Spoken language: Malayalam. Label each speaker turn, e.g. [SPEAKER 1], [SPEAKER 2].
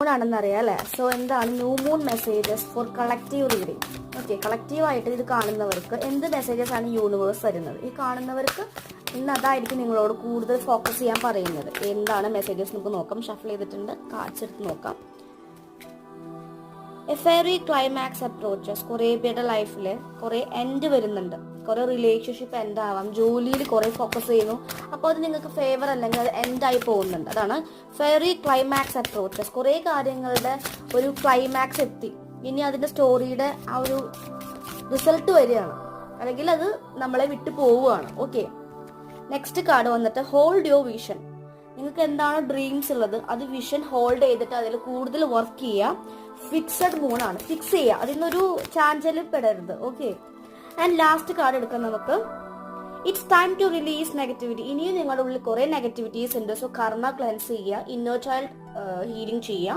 [SPEAKER 1] ആണെന്ന് അറിയാം അല്ലേ. സോ എന്താണ് new moon messages for collective reading. Okay, കളക്റ്റീവായിട്ട് ഇത് കാണുന്നവർക്ക് എന്ത് മെസ്സേജസ് ആണ് യൂണിവേഴ്സ് തരുന്നത്? ഈ കാണുന്നവർക്ക് ഇന്ന് അതായിരിക്കും നിങ്ങളോട് കൂടുതൽ ഫോക്കസ് ചെയ്യാൻ പറയുന്നത്. എന്താണ് മെസ്സേജസ് നമുക്ക് നോക്കാം. ഷഫിൾ ചെയ്തിട്ടുണ്ട്, കാർഡ്സ് എടുത്ത് നോക്കാം. A fairy climax approaches. കുറേ പേരുടെ ലൈഫിൽ കുറേ എൻഡ് വരുന്നുണ്ട്. കുറേ റിലേഷൻഷിപ്പ് എൻഡ് ആവാം, ജോലിയിൽ കുറേ ഫോക്കസ് ചെയ്യുന്നു, അപ്പോൾ അത് നിങ്ങൾക്ക് ഫേവർ അല്ലെങ്കിൽ അത് എൻഡായി പോകുന്നുണ്ട്. അതാണ് ഫെയറി ക്ലൈമാക്സ് അപ്രോച്ചസ്. കുറേ കാര്യങ്ങളുടെ ഒരു ക്ലൈമാക്സ് എത്തി, ഇനി അതിൻ്റെ സ്റ്റോറിയുടെ ആ ഒരു റിസൾട്ട് വരികയാണ്, അല്ലെങ്കിൽ അത് നമ്മളെ വിട്ടു പോവുകയാണ്. ഓക്കെ, നെക്സ്റ്റ് കാർഡ് വന്നിട്ട് ഹോൾഡ് യുവർ വിഷൻ. നിങ്ങൾക്ക് എന്താണ് ഡ്രീംസ് ഉള്ളത് അത് വിഷൻ ഹോൾഡ് ചെയ്തിട്ട് അതിൽ കൂടുതൽ വർക്ക് ചെയ്യുക. ഫിക്സഡ് മൂൺ ആണ്, ഫിക്സ് ചെയ്യുക, അതിനൊരു ചാഞ്ചലിൽ പെടരുത്. ഓക്കെ, ആൻഡ് ലാസ്റ്റ് കാർഡ് എടുക്കാം നമുക്ക്. It's time to release negativity. ഇനിയും നിങ്ങളുടെ ഉള്ളിൽ കുറെ നെഗറ്റിവിറ്റീസ് ഉണ്ട്. സോ കർമ്മ ക്ലെൻസ് ചെയ്യുക, ഇന്നർ ചൈൽഡ് ഹീലിംഗ് ചെയ്യുക.